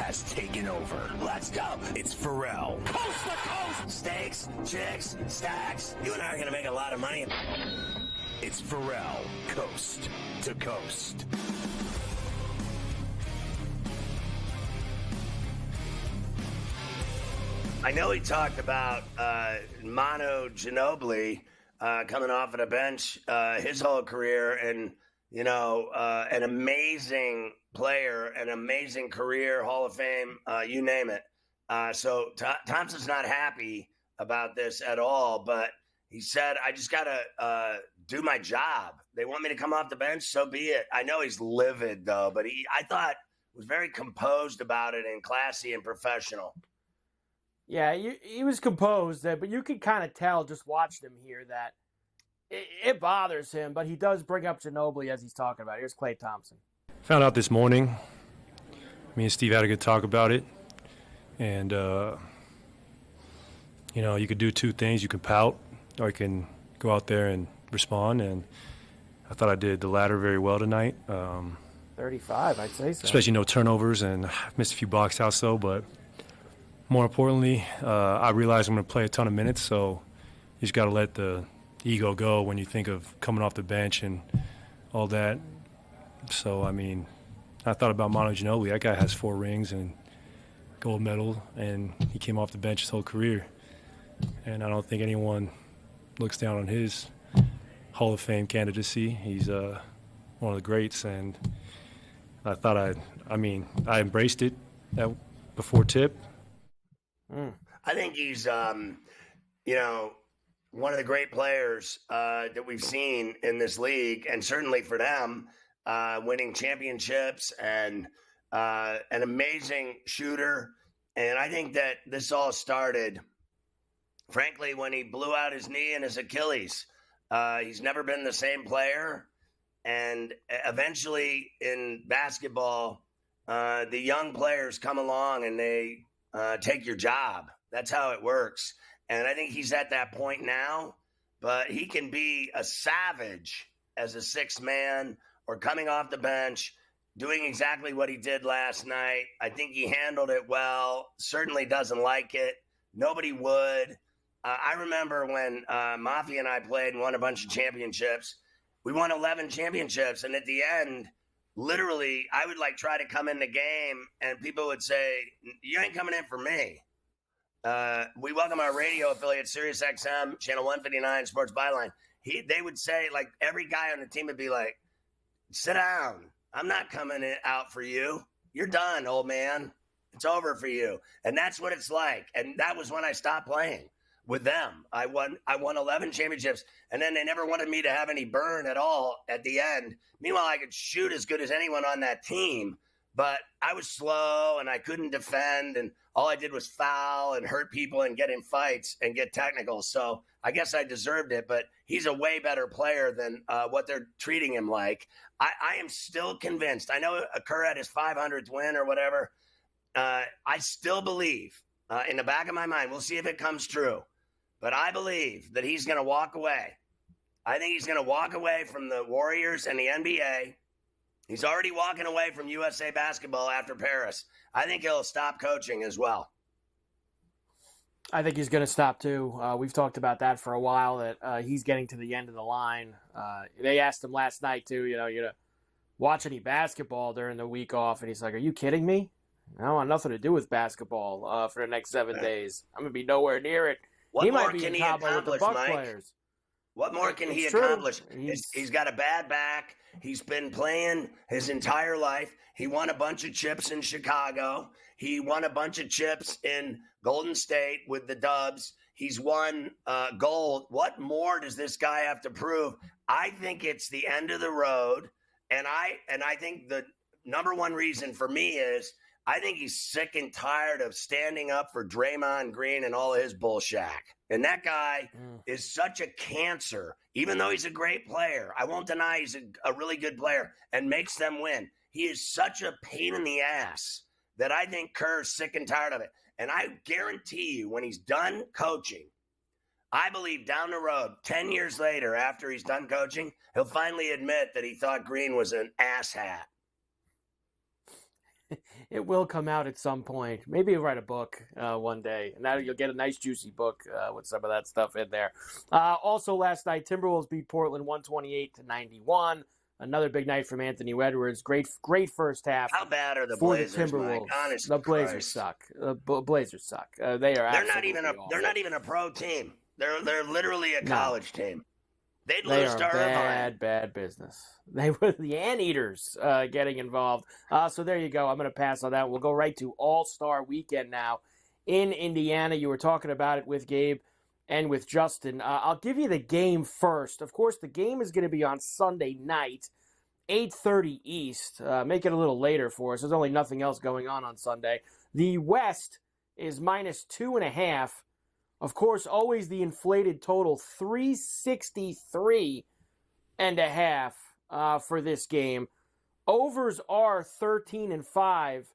has taken over. Let's go. It's Ferrall. Coast to coast. Steaks, chicks, stacks. You and I are going to make a lot of money. It's Ferrall, coast to coast. I know he talked about Manu Ginobili coming off of the bench his whole career, and an amazing player, an amazing career, Hall of Fame, you name it. So Thompson's not happy about this at all, but he said, I just got to do my job. They want me to come off the bench, so be it. I know he's livid, though, but I thought was very composed about it and classy and professional. Yeah, he was composed, but you could kind of tell, just watching him here, that it bothers him, but he does bring up Ginobili as he's talking about it. Here's Klay Thompson. Found out this morning. Me and Steve had a good talk about it. And, you could do two things. You can pout, or you can go out there and respond. And I thought I did the latter very well tonight. 35, I'd say so. Especially no turnovers, and I missed a few box outs, though, but more importantly, I realize I'm going to play a ton of minutes, so you just got to let the ego go when you think of coming off the bench and all that. So, I thought about Manu Ginobili. That guy has 4 rings and gold medal, and he came off the bench his whole career. And I don't think anyone looks down on his Hall of Fame candidacy. He's one of the greats, and I thought I embraced it before tip. I think he's, one of the great players that we've seen in this league, and certainly for them, winning championships and an amazing shooter. And I think that this all started, frankly, when he blew out his knee and his Achilles. He's never been the same player. And eventually in basketball, the young players come along and they take your job. That's how it works. And I think he's at that point now, but he can be a savage as a 6th man or coming off the bench, doing exactly what he did last night. I think he handled it well, certainly doesn't like it. Nobody would. I remember when Mafia and I played and won a bunch of championships. We won 11 championships, and at the end, literally, I would try to come in the game, and people would say, "You ain't coming in for me." We welcome our radio affiliate, Sirius XM, channel 159, Sports Byline. They would say, every guy on the team would be like, "Sit down. I'm not coming out for you. You're done, old man. It's over for you." And that's what it's like. And that was when I stopped playing with them. I won 11 championships, and then they never wanted me to have any burn at all at the end. Meanwhile, I could shoot as good as anyone on that team, but I was slow and I couldn't defend, and all I did was foul and hurt people and get in fights and get technical. So I guess I deserved it, but he's a way better player than what they're treating him like. I am still convinced. I know Kerr had his 500th win or whatever. I still believe in the back of my mind, we'll see if it comes true, but I believe that he's going to walk away. I think he's going to walk away from the Warriors and the NBA. He's already walking away from USA Basketball after Paris. I think he'll stop coaching as well. I think he's going to stop too. We've talked about that for a while, that he's getting to the end of the line. They asked him last night too, you watch any basketball during the week off, and he's like, "Are you kidding me? I don't want nothing to do with basketball for the next 7 days. I'm going to be nowhere near it." What he more might be can in he combo with the accomplish, Buck Mike? players. What more can he True. accomplish? He's got a bad back. He's been playing his entire life. He won a bunch of chips in Chicago. He won a bunch of chips in Golden State with the Dubs. He's won gold. What more does this guy have to prove? I think it's the end of the road. And I think the number one reason for me is I think he's sick and tired of standing up for Draymond Green and all his bullshit. And that guy is such a cancer, even though he's a great player. I won't deny he's a really good player and makes them win. He is such a pain in the ass that I think Kerr's sick and tired of it. And I guarantee you, when he's done coaching, I believe down the road, 10 years later, after he's done coaching, he'll finally admit that he thought Green was an asshat. It will come out at some point. Maybe you'll write a book one day, and now you'll get a nice juicy book with some of that stuff in there. Also, last night, Timberwolves beat Portland 128-91. Another big night from Anthony Edwards. Great first half. How bad are the for Blazers, the Timberwolves? Mike? Honest the Blazers Christ. suck. Blazers suck. They are. They're not even a pro team. They're literally a college team. They'd They lose are to Irvine. bad business. They were the anteaters getting involved. So there you go. I'm going to pass on that. We'll go right to All-Star Weekend now in Indiana. You were talking about it with Gabe and with Justin. I'll give you the game first. Of course, the game is going to be on Sunday night, 8:30 East. Make it a little later for us. There's only nothing else going on Sunday. The West is -2.5. Of course, always the inflated total, 363.5 for this game. Overs are 13-5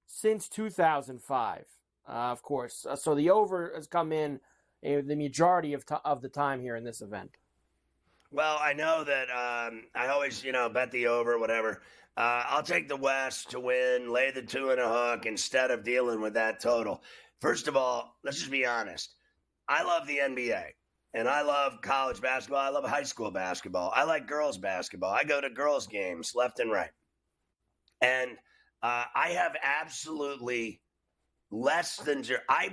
since 2005, of course. So the over has come in the majority of the time here in this event. Well, I know that I always, bet the over, whatever. I'll take the West to win, lay the 2 and a hook instead of dealing with that total. First of all, let's just be honest. I love the NBA, and I love college basketball. I love high school basketball. I like girls basketball. I go to girls games left and right. And I have absolutely less than zero. I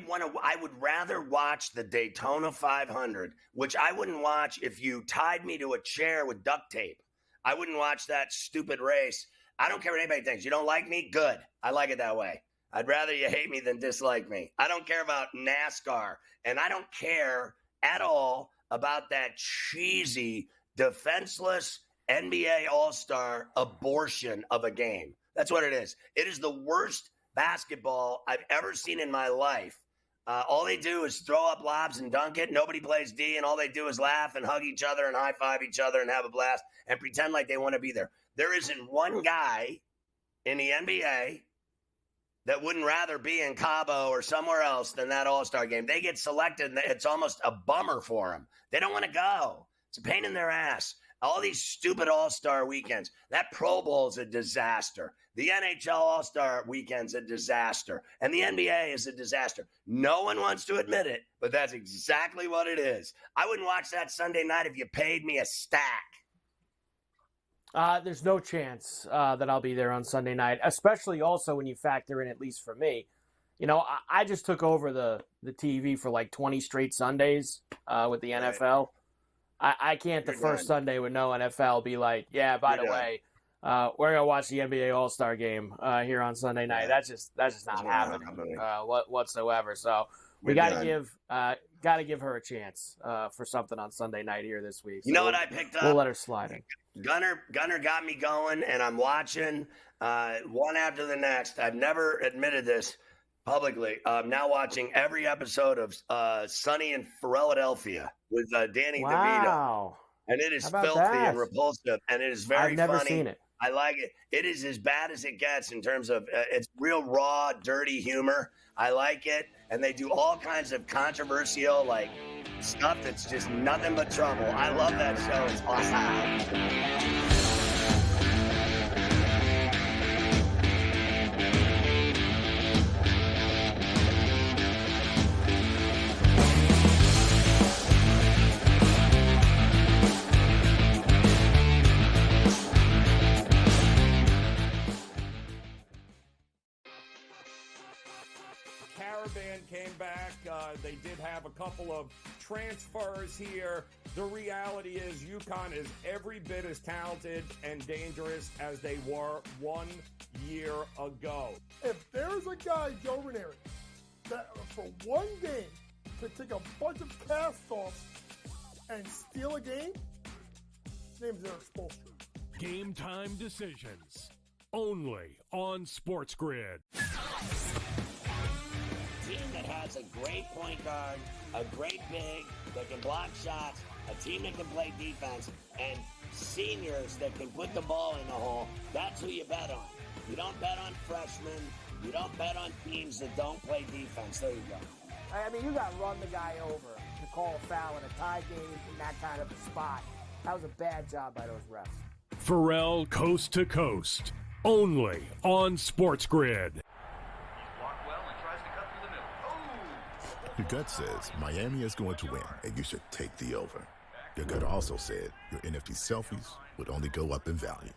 would rather watch the Daytona 500, which I wouldn't watch if you tied me to a chair with duct tape. I wouldn't watch that stupid race. I don't care what anybody thinks. You don't like me? Good. I like it that way. I'd rather you hate me than dislike me. I don't care about NASCAR, and I don't care at all about that cheesy, defenseless NBA All-Star abortion of a game. That's what it is. It is the worst basketball I've ever seen in my life. All they do is throw up lobs and dunk it. Nobody plays D, and all they do is laugh and hug each other and high-five each other and have a blast and pretend like they want to be there. There isn't one guy in the NBA that wouldn't rather be in Cabo or somewhere else than that All-Star game. They get selected, and it's almost a bummer for them. They don't want to go. It's a pain in their ass. All these stupid All-Star weekends. That Pro Bowl is a disaster. The NHL All-Star weekend's a disaster. And the NBA is a disaster. No one wants to admit it, but that's exactly what it is. I wouldn't watch that Sunday night if you paid me a stack. There's no chance that I'll be there on Sunday night, especially also when you factor in, at least for me, I just took over the TV for like 20 straight Sundays with the NFL. I can't first Sunday with no NFL be like, yeah, by the way, we're going to watch the NBA All-Star game here on Sunday night. That's just not happening whatsoever. So we got to give her a chance for something on Sunday night here this week. So you know what I picked up? We'll let her slide in. Gunner got me going, and I'm watching one after the next. I've never admitted this publicly. I'm now watching every episode of Sunny in Philadelphia with Danny DeVito. And it is filthy and repulsive, and it is very funny. I've never seen it. I like it. It is as bad as it gets in terms of it's real raw, dirty humor. I like it. And they do all kinds of controversial, stuff that's just nothing but trouble. I love that show. It's awesome. Came back. They did have a couple of transfers here. The reality is UConn is every bit as talented and dangerous as they were 1 year ago. If there's a guy, Joe Ranieri, that for one game could take a bunch of cast-offs and steal a game, his name's Eric Spoelstra. Game time decisions. Only on SportsGrid. Team that has a great point guard, a great big that can block shots, a team that can play defense, and seniors that can put the ball in the hole. That's who you bet on. You don't bet on freshmen. You don't bet on teams that don't play defense. There you go. I mean, you got to run the guy over to call a foul in a tie game in that kind of a spot. That was a bad job by those refs. Ferrall Coast to Coast Only on SportsGrid. Your gut says Miami is going to win, and you should take the over. Your gut also said your NFT selfies would only go up in value.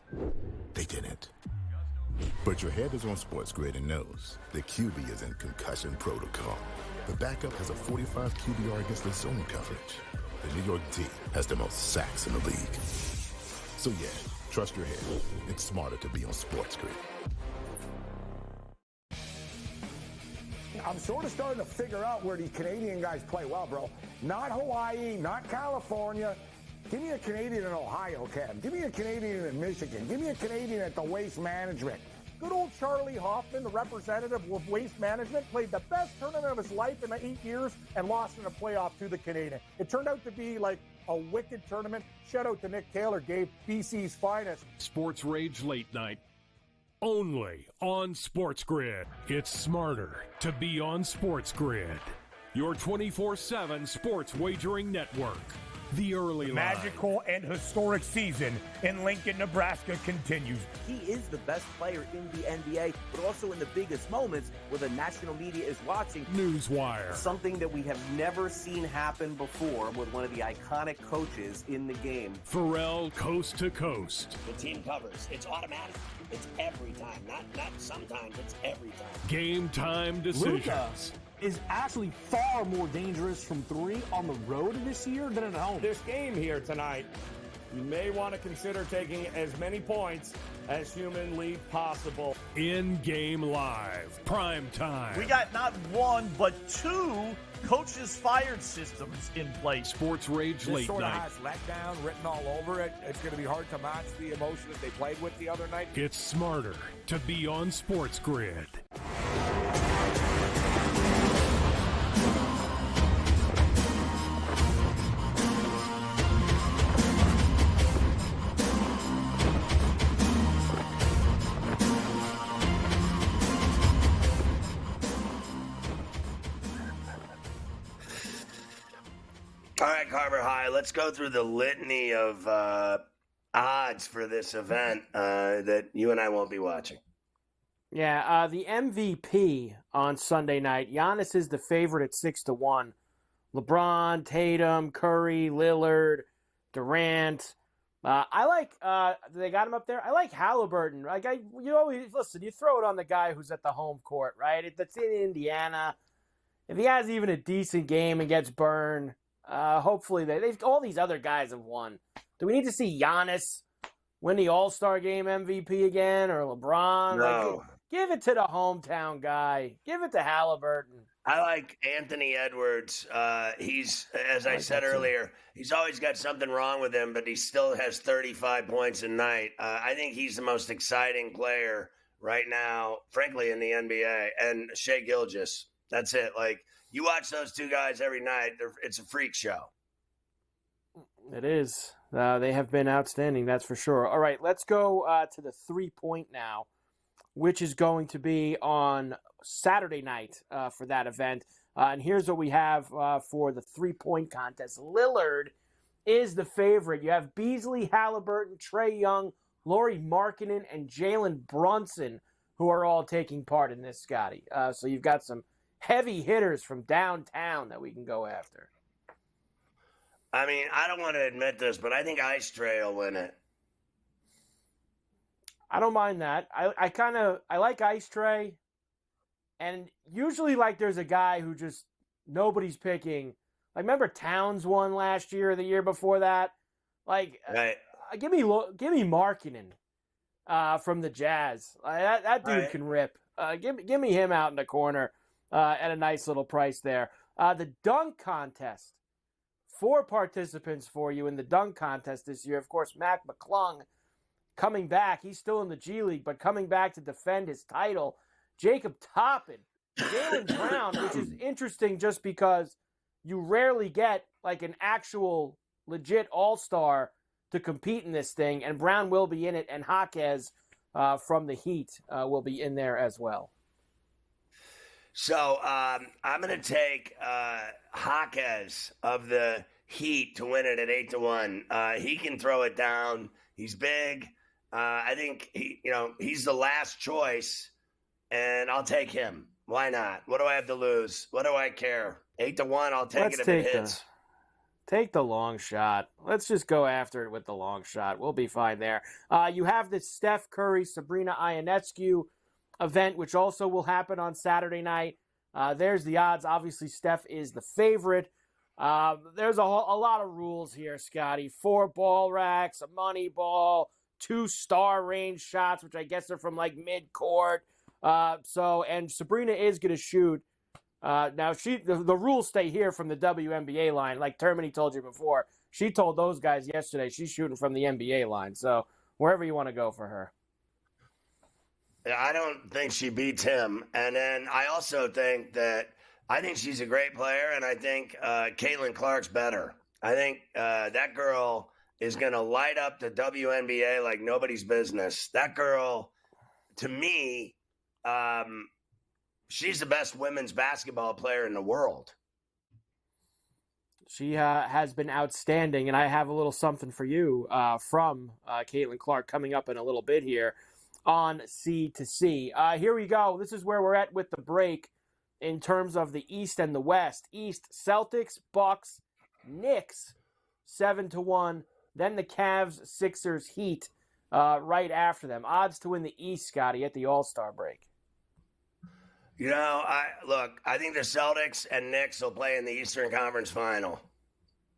They didn't. But your head is on SportsGrid and knows the QB is in concussion protocol. The backup has a 45 QBR against the zone coverage. The New York D has the most sacks in the league. So yeah, trust your head. It's smarter to be on SportsGrid. I'm sort of starting to figure out where these Canadian guys play well, bro. Not Hawaii, not California. Give me a Canadian in Ohio, Cam. Give me a Canadian in Michigan. Give me a Canadian at the Waste Management. Good old Charlie Hoffman, the representative of Waste Management, played the best tournament of his life in the 8 years and lost in a playoff to the Canadian. It turned out to be like a wicked tournament. Shout out to Nick Taylor, gave BC's finest. Sports Rage Late Night. Only on SportsGrid. It's smarter to be on SportsGrid. Your 24/7 sports wagering network. The early line. Magical and historic season in Lincoln, Nebraska continues. He is the best player in the NBA, but also in the biggest moments where the national media is watching. Newswire. Something that we have never seen happen before with one of the iconic coaches in the game. Ferrall coast to coast. The team covers. It's automatic. It's every time. Not sometimes. It's every time. Game time decisions. Luka is actually far more dangerous from three on the road this year than at home. This game here tonight, you may want to consider taking as many points as humanly possible. In-game live. Prime time. We got not one, but two coaches fired systems in place. Sports Rage This Late sort of Night. has letdown written all over it. It's going to be hard to match the emotion that they played with the other night. It's smarter to be on SportsGrid. All right, Carver High, let's go through the litany of odds for this event that you and I won't be watching. Yeah, the MVP on Sunday night, Giannis is the favorite at 6-1. LeBron, Tatum, Curry, Lillard, Durant. I like, they got him up there. I like Halliburton. Like you always, listen, you throw it on the guy who's at the home court, right? That's in Indiana. If he has even a decent game and gets burned, hopefully they've all these other guys have won. Do we need to see Giannis win the All-Star Game MVP again or LeBron? No. Like, give it to the hometown guy. Give it to Halliburton. I like Anthony Edwards. He's, as I said earlier, he's always got something wrong with him, but he still has 35 points a night. I think he's the most exciting player right now, frankly, in the NBA. And Shai Gilgeous. That's it. Like, you watch those two guys every night. It's a freak show. It is. They have been outstanding, that's for sure. All right, let's go to the 3-point now, which is going to be on Saturday night for that event. And here's what we have for the 3-point contest. Lillard is the favorite. You have Beasley, Halliburton, Trae Young, Lauri Markkanen, and Jalen Brunson, who are all taking part in this, Scotty. So you've got some heavy hitters from downtown that we can go after. I mean, I don't want to admit this, but I think Ice Trae will win it. I don't mind that. I like Ice Trae, and usually like there's a guy who just nobody's picking. Like remember Towns won last year or the year before that. Like right. Give me Markkanen from the Jazz. That dude right. can rip. Give me him out in the corner at a nice little price there. The dunk contest. 4 participants for you in the dunk contest this year. Of course, Mac McClung coming back. He's still in the G League, but coming back to defend his title. Jacob Toppin, Jaylen Brown, which is interesting just because you rarely get like an actual legit all-star to compete in this thing, and Brown will be in it, and Jaquez from the Heat will be in there as well. So I'm going to take Jaquez of the Heat to win it at 8-1. He can throw it down. He's big. I think he's the last choice, and I'll take him. Why not? What do I have to lose? What do I care? 8-1, I'll take it if it hits. Take the long shot. Let's just go after it with the long shot. We'll be fine there. You have the Steph Curry, Sabrina Ionescu event, which also will happen on Saturday night. There's the odds. Obviously, Steph is the favorite. There's a lot of rules here, Scotty. 4 ball racks, a money ball, 2 star range shots, which I guess are from like mid-court. And Sabrina is going to shoot. Now, the rules stay here from the WNBA line. Like Termini told you before, she told those guys yesterday she's shooting from the NBA line. So wherever you want to go for her. I don't think she beats him. And then I also think she's a great player, and I think Caitlin Clark's better. I think that girl is going to light up the WNBA like nobody's business. That girl, to me, she's the best women's basketball player in the world. She has been outstanding, and I have a little something for you from Caitlin Clark coming up in a little bit here on C2C. Here we go. This is where we're at with the break in terms of the East and the West. East, Celtics, Bucks, Knicks, 7-1. Then the Cavs, Sixers, Heat right after them. Odds to win the East, Scotty, at the All-Star break. I think the Celtics and Knicks will play in the Eastern Conference Final.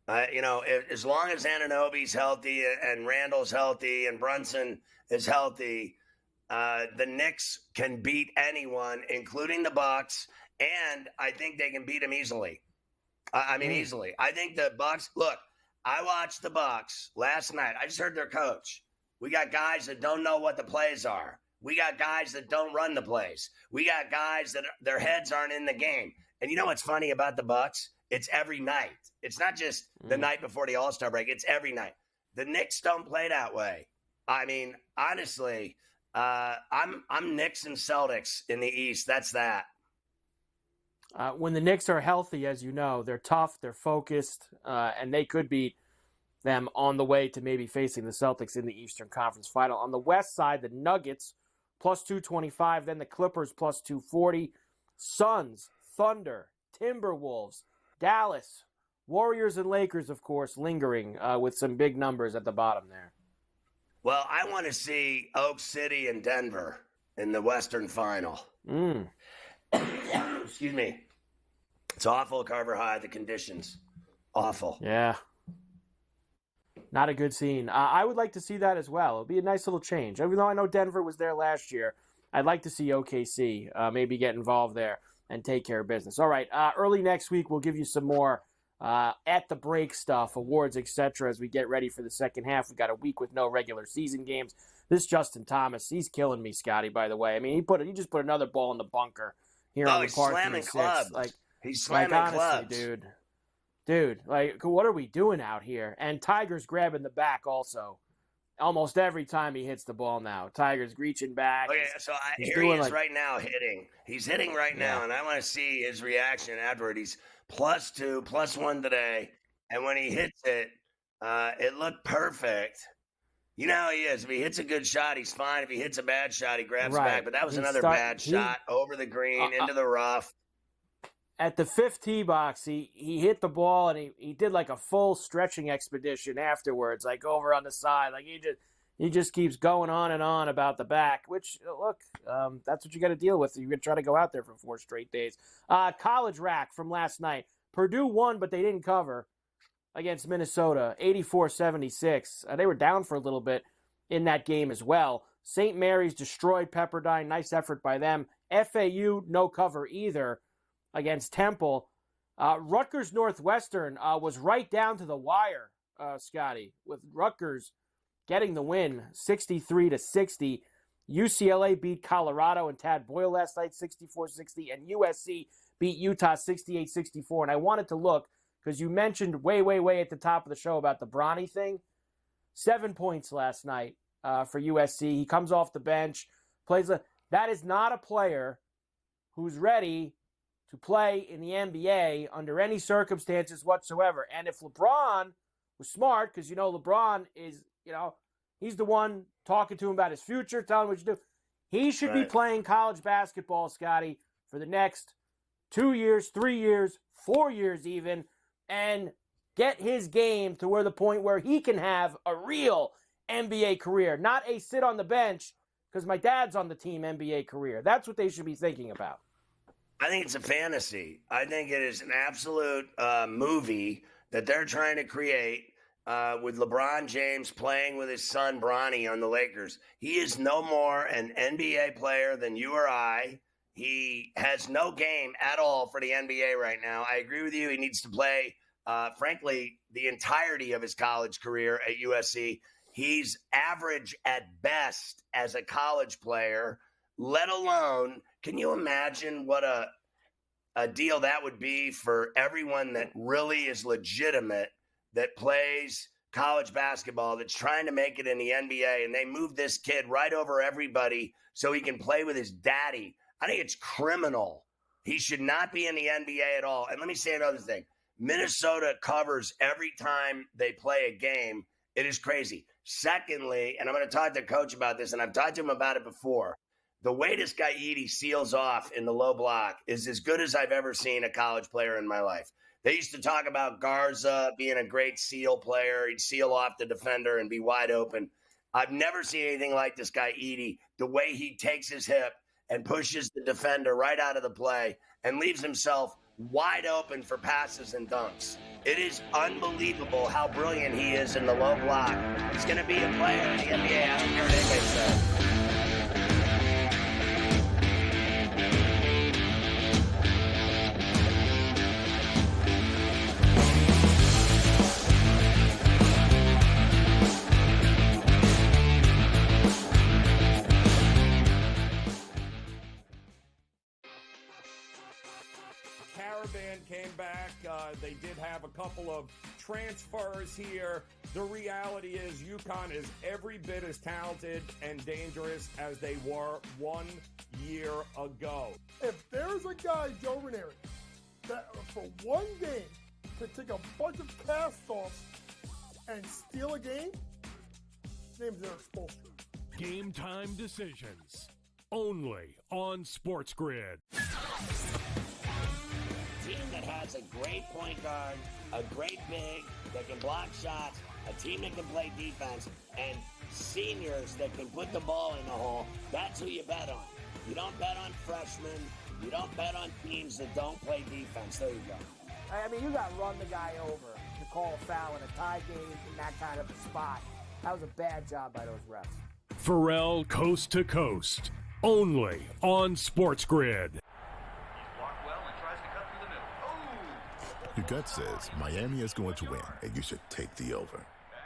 As long as Anunoby's healthy and Randall's healthy and Brunson is healthy, the Knicks can beat anyone, including the Bucks, and I think they can beat them easily. Easily. I think the Bucks. Look, I watched the Bucks last night. I just heard their coach. We got guys that don't know what the plays are. We got guys that don't run the plays. We got guys that their heads aren't in the game. And you know what's funny about the Bucks? It's every night. It's not just the night before the All-Star break. It's every night. The Knicks don't play that way. I mean, honestly, I'm Knicks and Celtics in the East. That's that. When the Knicks are healthy, as you know, they're tough, they're focused, and they could beat them on the way to maybe facing the Celtics in the Eastern Conference Final. On the West side, the Nuggets, plus 225, then the Clippers, plus 240. Suns, Thunder, Timberwolves, Dallas, Warriors, and Lakers, of course, lingering with some big numbers at the bottom there. Well, I want to see Oak City and Denver in the Western Final. Excuse me. It's awful, Carver High, the conditions. Awful. Yeah. Not a good scene. I would like to see that as well. It would be a nice little change. Even though I know Denver was there last year, I'd like to see OKC maybe get involved there and take care of business. All right, early next week, we'll give you some more at the break stuff, awards, etc. as we get ready for the second half. We got a week with no regular season games. This Justin Thomas, he's killing me, Scotty, by the way. I mean, he just put another ball in the bunker here on the Park. Slamming clubs. He's slamming honestly, clubs. Dude, what are we doing out here? And Tiger's grabbing the back also. Almost every time he hits the ball now. Tiger's reaching back. Okay, so here he is right now hitting. He's hitting right now, and I want to see his reaction afterward. He's +2, +1 today. And when he hits it, it looked perfect. You know how he is. If he hits a good shot, he's fine. If he hits a bad shot, he grabs back. But that was another bad shot over the green, into the rough. At the fifth tee box, he hit the ball, and he did like a full stretching expedition afterwards, like over on the side. Like he just keeps going on and on about the back, which, look, that's what you got to deal with. You're going to try to go out there for 4 straight days. College rack from last night. Purdue won, but they didn't cover against Minnesota, 84-76. They were down for a little bit in that game as well. St. Mary's destroyed Pepperdine. Nice effort by them. FAU, no cover either against Temple. Rutgers Northwestern was right down to the wire, Scotty, with Rutgers getting the win, 63-60. UCLA beat Colorado and Tad Boyle last night, 64-60, and USC beat Utah 68-64. And I wanted to look, because you mentioned way at the top of the show about the Bronny thing. 7 points last night for USC. He comes off the bench, plays. That is not a player who's ready to play in the NBA under any circumstances whatsoever. And if LeBron was smart, because, LeBron is, He's the one talking to him about his future, telling him what to do. He should be playing college basketball, Scotty, for the next 2 years, 3 years, 4 years even, and get his game to where the point where he can have a real NBA career, not a sit on the bench because my dad's on the team NBA career. That's what they should be thinking about. I think it's a fantasy. I think it is an absolute movie that they're trying to create with LeBron James playing with his son Bronny on the Lakers. He is no more an NBA player than you or I. He has no game at all for the NBA right now. I agree with you. He needs to play, frankly, the entirety of his college career at USC. He's average at best as a college player, let alone, can you imagine what a deal that would be for everyone that really is legitimate, that plays college basketball, that's trying to make it in the NBA, and they move this kid right over everybody so he can play with his daddy. I think it's criminal. He should not be in the NBA at all. And let me say another thing. Minnesota covers every time they play a game. It is crazy. Secondly, and I'm going to talk to Coach about this, and I've talked to him about it before, the way this guy Edey seals off in the low block is as good as I've ever seen a college player in my life. They used to talk about Garza being a great seal player. He'd seal off the defender and be wide open. I've never seen anything like this guy Edey, the way he takes his hip and pushes the defender right out of the play and leaves himself wide open for passes and dunks. It is unbelievable how brilliant he is in the low block. He's going to be a player in the NBA. I don't care what anybody says. Came back. They did have a couple of transfers here. The reality is UConn is every bit as talented and dangerous as they were 1 year ago. If there's a guy, Joe Ranieri, that for one game could take a bunch of cast-offs and steal a game, his name's Eric Spoelstra. Game time decisions. Only on SportsGrid. Team that has a great point guard, a great big that can block shots, a team that can play defense, and seniors that can put the ball in the hole, that's who you bet on. You don't bet on freshmen. You don't bet on teams that don't play defense. There you go. I mean, you got to run the guy over to call a foul in a tie game in that kind of a spot. That was a bad job by those refs. Ferrall coast to coast. Only on SportsGrid. Your gut says Miami is going to win, and you should take the over.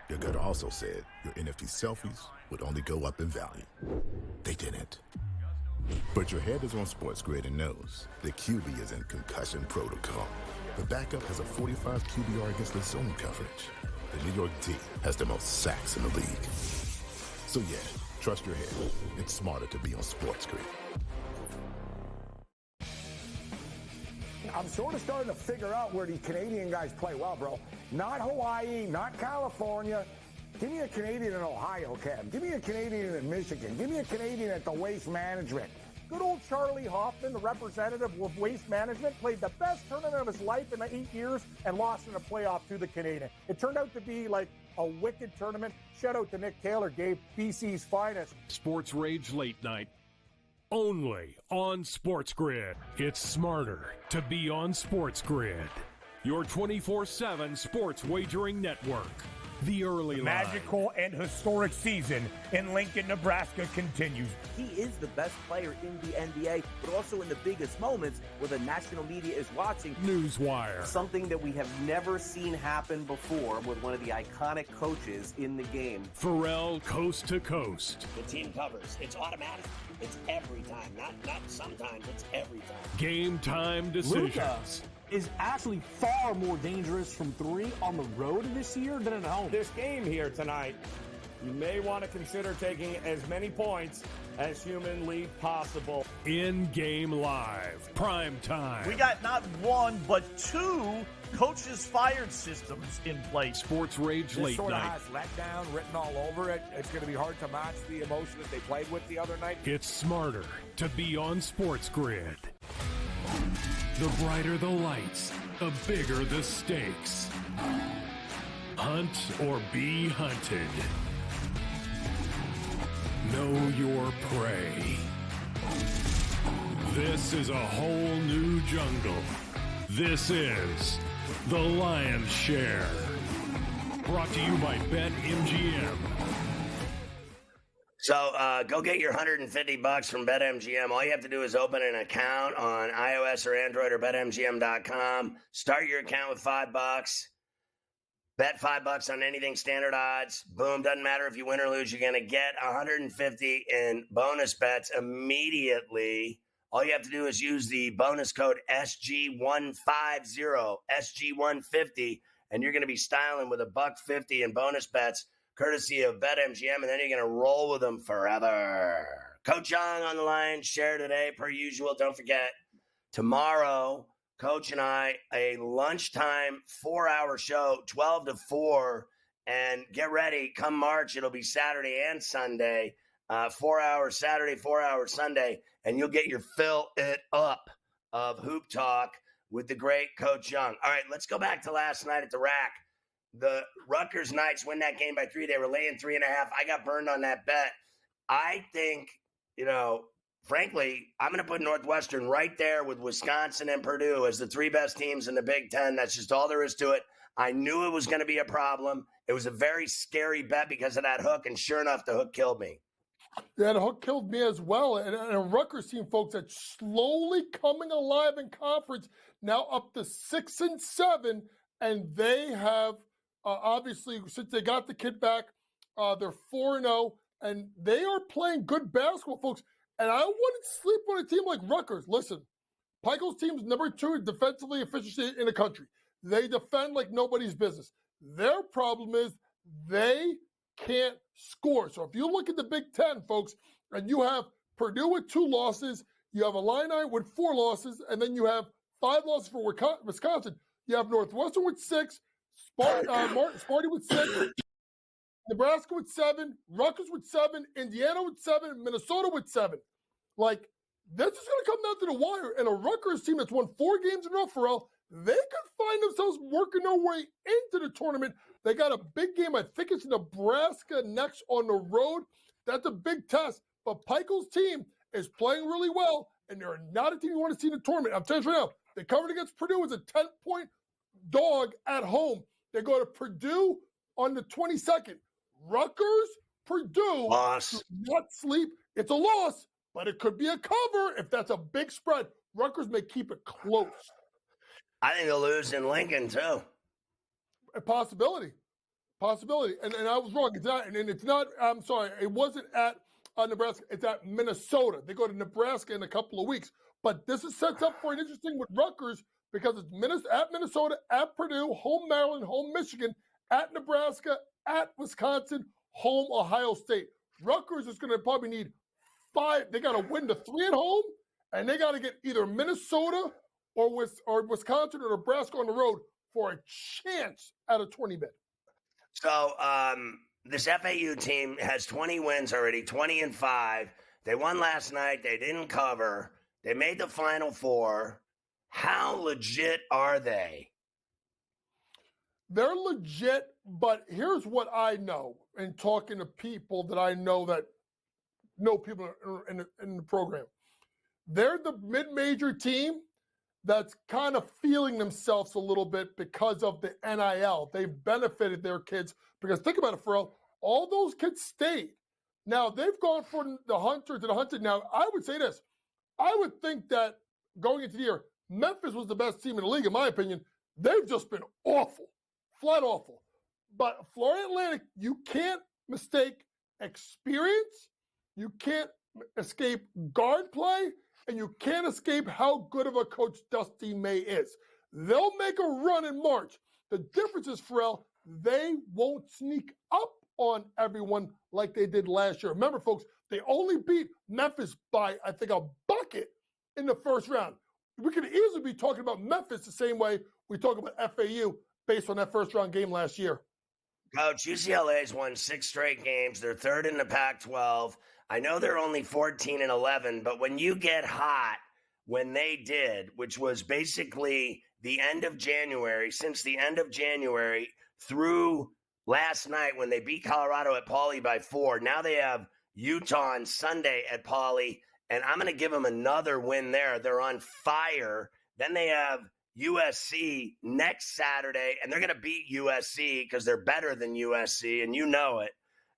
Your gut also said your NFT selfies would only go up in value. They didn't. But your head is on SportsGrid and knows the QB is in concussion protocol. The backup has a 45 QBR against the zone coverage. The New York D has the most sacks in the league. So yeah, trust your head. It's smarter to be on SportsGrid. I'm sort of starting to figure out where the Canadian guys play well, bro. Not Hawaii, not California. Give me a Canadian in Ohio, Cam. Give me a Canadian in Michigan. Give me a Canadian at the Waste Management. Good old Charlie Hoffman, the representative of Waste Management, played the best tournament of his life in 8 years and lost in a playoff to the Canadian. It turned out to be like a wicked tournament. Shout out to Nick Taylor, gave BC's finest. Sports Rage Late Night. Only on SportsGrid. It's smarter to be on SportsGrid. Your 24/7 sports wagering network. The early line. Magical and historic season in Lincoln, Nebraska continues. He is the best player in the NBA, but also in the biggest moments where the national media is watching. Newswire. Something that we have never seen happen before with one of the iconic coaches in the game. Ferrall coast to coast. The team covers. It's automatic. It's every time. Not sometimes. It's every time. Game time decisions. Luka is actually far more dangerous from three on the road this year than at home. This game here tonight, you may want to consider taking as many points as humanly possible. In-game live, prime time. We got not one, but two coaches fired systems in place. Sports Rage This Late sort of Night. has letdown written all over it. It's going to be hard to match the emotion that they played with the other night. It's smarter to be on SportsGrid. The brighter the lights, the bigger the stakes. Hunt or be hunted. Know your prey. This is a whole new jungle. This is The Lion's Share. Brought to you by BetMGM. So go get your $150 from BetMGM. All you have to do is open an account on iOS or Android or BetMGM.com. Start your account with $5. Bet $5 on anything standard odds. Boom, doesn't matter if you win or lose. You're going to get $150 in bonus bets immediately. All you have to do is use the bonus code SG150, SG150, and you're going to be styling with $150 in bonus bets, courtesy of BetMGM, and then you're going to roll with them forever. Coach Young on the line, share today, per usual. Don't forget, tomorrow, Coach and I, a lunchtime 4-hour show, 12 to 4, and get ready. Come March, it'll be Saturday and Sunday, 4 hours Saturday, 4 hours Sunday, and you'll get your fill it up of Hoop Talk with the great Coach Young. All right, let's go back to last night at the Rack. The Rutgers Knights win that game by 3. They were laying 3.5. I got burned on that bet. I think, frankly, I'm going to put Northwestern right there with Wisconsin and Purdue as the 3 best teams in the Big Ten. That's just all there is to it. I knew it was going to be a problem. It was a very scary bet because of that hook, and sure enough, the hook killed me. Yeah, the hook killed me as well. And a Rutgers team, folks, that's slowly coming alive in conference, now up to 6-7, and they have obviously, since they got the kid back, they're 4-0, and they are playing good basketball, folks. And I wouldn't sleep on a team like Rutgers. Listen, Pikel's team's number 2 defensively efficiency in the country. They defend like nobody's business. Their problem is they can't score. So if you look at the Big Ten, folks, and you have Purdue with 2 losses, you have Illini with 4 losses, and then you have 5 losses for Wisconsin. You have Northwestern with 6, Sparty with 6, Nebraska with 7, Rutgers with 7, Indiana with 7, Minnesota with 7. Like, this is going to come down to the wire. And a Rutgers team that's won 4 games in a row, Ferrall, they could find themselves working their way into the tournament. They got a big game. I think it's Nebraska next on the road. That's a big test. But Pikel's team is playing really well, and they're not a team you want to see in the tournament. I'm telling you right now, they covered against Purdue as a 10-point dog at home. They go to Purdue on the 22nd. Rutgers, Purdue, loss. Not sleep. It's a loss, but it could be a cover if that's a big spread. Rutgers may keep it close. I think they'll lose in Lincoln, too. A possibility. And I was wrong. It's not, and it's not, I'm sorry, it wasn't at Nebraska. It's at Minnesota. They go to Nebraska in a couple of weeks. But this is sets up for an interesting with Rutgers because it's at Minnesota, at Purdue, home Maryland, home Michigan, at Nebraska, at Wisconsin, home Ohio State. Rutgers is going to probably need 5. They got to win the 3 at home, and they got to get either Minnesota or Wisconsin or Nebraska on the road for a chance at a 20 bid. So this FAU team has 20 wins already, 20-5. They won last night. They didn't cover. They made the Final Four. How legit are they? They're legit, but here's what I know in talking to people that I know that know people in the program. They're the mid-major team that's kind of feeling themselves a little bit because of the NIL. They've benefited their kids because think about it, Ferrall, all those kids stayed. Now, they've gone from the hunter to the hunted. Now, I would say this. I would think that going into the year, Memphis was the best team in the league, in my opinion. They've just been awful, flat awful. But Florida Atlantic, you can't mistake experience. You can't escape guard play. And you can't escape how good of a coach Dusty May is. They'll make a run in March. The difference is, Ferrall, they won't sneak up on everyone like they did last year. Remember, folks, they only beat Memphis by, I think, a bucket in the first round. We could easily be talking about Memphis the same way we talk about FAU based on that first-round game last year. Coach, UCLA's won 6 straight games. They're third in the Pac-12. I know they're only 14-11, but when you get hot, when they did, which was basically the end of January, since the end of January through last night when they beat Colorado at Pauley by 4, now they have Utah on Sunday at Pauley, and I'm going to give them another win there. They're on fire. Then they have USC next Saturday, and they're going to beat USC because they're better than USC, and you know it.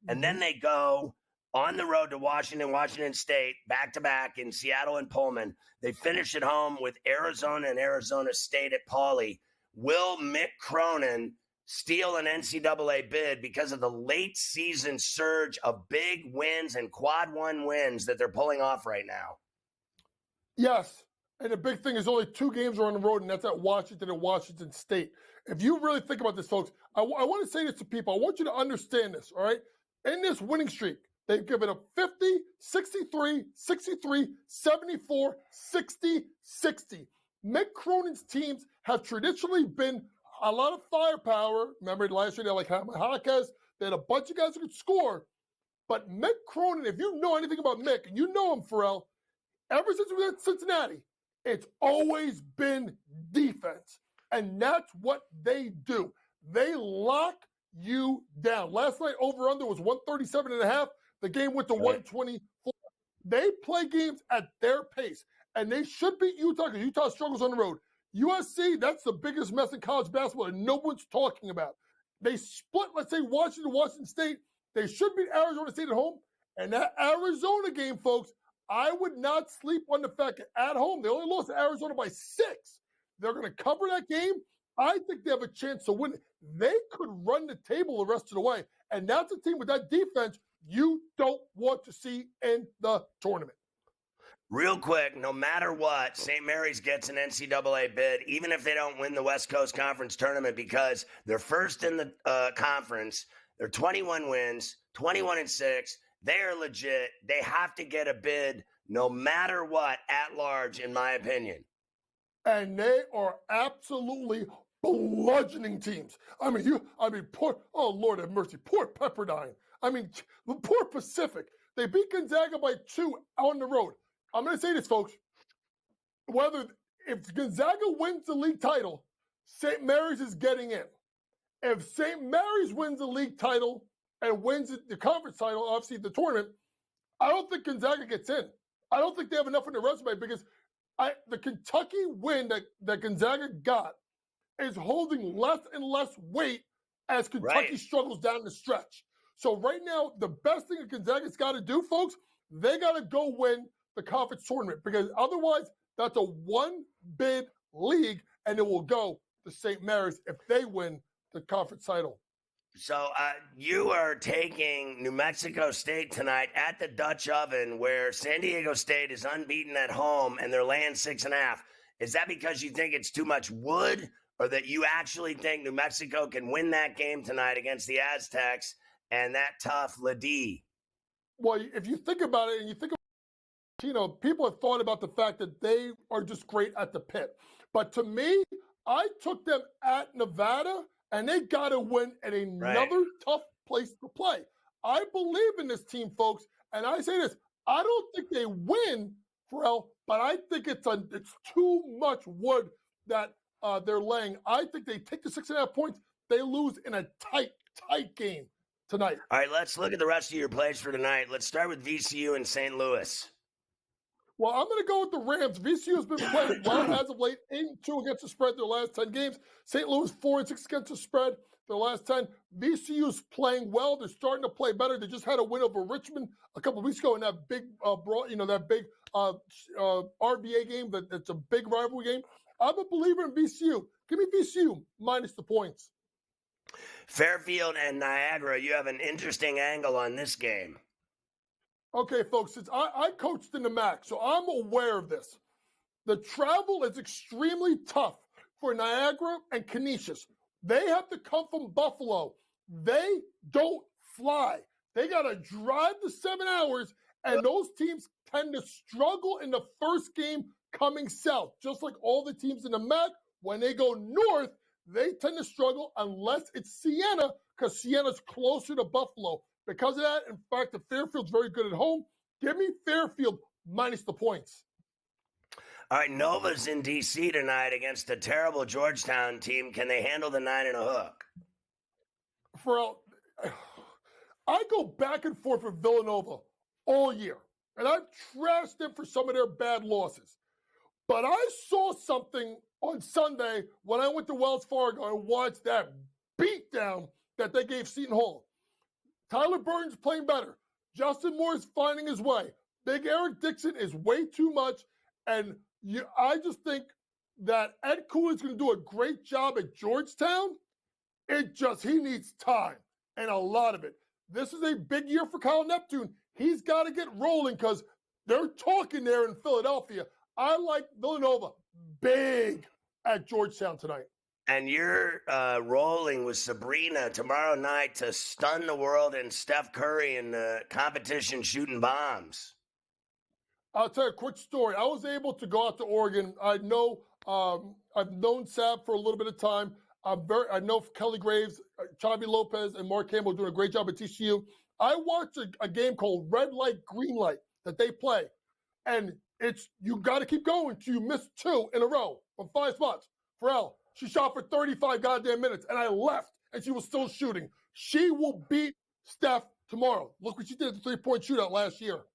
And then they go on the road to Washington State, back-to-back in Seattle and Pullman. They finish at home with Arizona and Arizona State at Pauley. Will Mick Cronin steal an NCAA bid because of the late season surge of big wins and quad one wins that they're pulling off right now? Yes. And the big thing is only 2 games are on the road, and that's at Washington and Washington State. If you really think about this, folks, I want to say this to people. I want you to understand this, all right? In this winning streak, they've given up 50, 63, 63, 74, 60, 60. Mick Cronin's teams have traditionally been a lot of firepower. Remember last year they had like Jaquez. They had a bunch of guys who could score. But Mick Cronin, if you know anything about Mick, and you know him, Ferrall, ever since we were at Cincinnati, it's always been defense. And that's what they do. They lock you down. Last night, over-under was 137.5. The game went to 124. They play games at their pace. And they should beat Utah because Utah struggles on the road. USC, that's the biggest mess in college basketball and no one's talking about. They split, let's say, Washington State. They should beat Arizona State at home. And that Arizona game, folks, I would not sleep on the fact that at home, they only lost to Arizona by 6. They're going to cover that game. I think they have a chance to win. They could run the table the rest of the way. And that's a team with that defense you don't want to see in the tournament. Real quick, no matter what, St. Mary's gets an NCAA bid, even if they don't win the West Coast Conference tournament, because they're first in the conference. They're 21 wins, 21-6. They are legit. They have to get a bid no matter what at large, in my opinion. And they are absolutely bludgeoning teams. Poor, oh, Lord have mercy, poor Pepperdine. Poor Pacific. They beat Gonzaga by 2 on the road. I'm going to say this, folks. If Gonzaga wins the league title, St. Mary's is getting in. If St. Mary's wins the league title and wins the conference title, obviously the tournament, I don't think Gonzaga gets in. I don't think they have enough in their resume because the Kentucky win that Gonzaga got is holding less and less weight as Kentucky struggles down the stretch. So right now, the best thing that Gonzaga's got to do, folks, they got to go win the conference tournament because otherwise that's a one-bid league and it will go to St. Mary's if they win the conference title. So you are taking New Mexico State tonight at the Dutch Oven where San Diego State is unbeaten at home and they're laying 6.5. Is that because you think it's too much wood or that you actually think New Mexico can win that game tonight against the Aztecs and that tough Ladie? Well, if you think about it and you think people have thought about the fact that they are just great at the pit. But to me, I took them at Nevada, and they got to win at another tough place to play. I believe in this team, folks, and I say this. I don't think they win, Ferrall, but I think it's too much wood that they're laying. I think they take the 6.5 points. They lose in a tight game tonight. All right, let's look at the rest of your plays for tonight. Let's start with VCU and St. Louis. Well, I'm going to go with the Rams. VCU has been playing well as of late, 8-2 against the spread their last 10 games. St. Louis 4-6 against the spread their last 10. VCU is playing well. They're starting to play better. They just had a win over Richmond a couple of weeks ago in that big RBA game. That's a big rivalry game. I'm a believer in VCU. Give me VCU minus the points. Fairfield and Niagara, you have an interesting angle on this game. Okay, folks, since I coached in the MAC, so I'm aware of this. The travel is extremely tough for Niagara and Canisius. They have to come from Buffalo. They don't fly. They got to drive the 7 hours, and those teams tend to struggle in the first game coming south. Just like all the teams in the MAC, when they go north, they tend to struggle unless it's Siena, because Siena's closer to Buffalo. Because of that, in fact, the Fairfield's very good at home. Give me Fairfield minus the points. All right, Nova's in D.C. tonight against a terrible Georgetown team. Can they handle the 9 and a hook? I go back and forth with Villanova all year, and I've trashed them for some of their bad losses. But I saw something on Sunday when I went to Wells Fargo and watched that beatdown that they gave Seton Hall. Tyler Burton's playing better. Justin Moore's finding his way. Big Eric Dixon is way too much, and I just think that Ed Cooley's going to do a great job at Georgetown. He needs time, and a lot of it. This is a big year for Kyle Neptune. He's got to get rolling because they're talking there in Philadelphia. I like Villanova big at Georgetown tonight. And you're rolling with Sabrina tomorrow night to stun the world and Steph Curry in the competition shooting bombs. I'll tell you a quick story. I was able to go out to Oregon. I know I've known Sab for a little bit of time. I know Kelly Graves, Chavi Lopez, and Mark Campbell are doing a great job at TCU. I watched a game called Red Light, Green Light that they play. And you got to keep going till you miss 2 in a row from 5 spots. Ferrall, she shot for 35 goddamn minutes, and I left, and she was still shooting. She will beat Steph tomorrow. Look what she did at the 3-point shootout last year.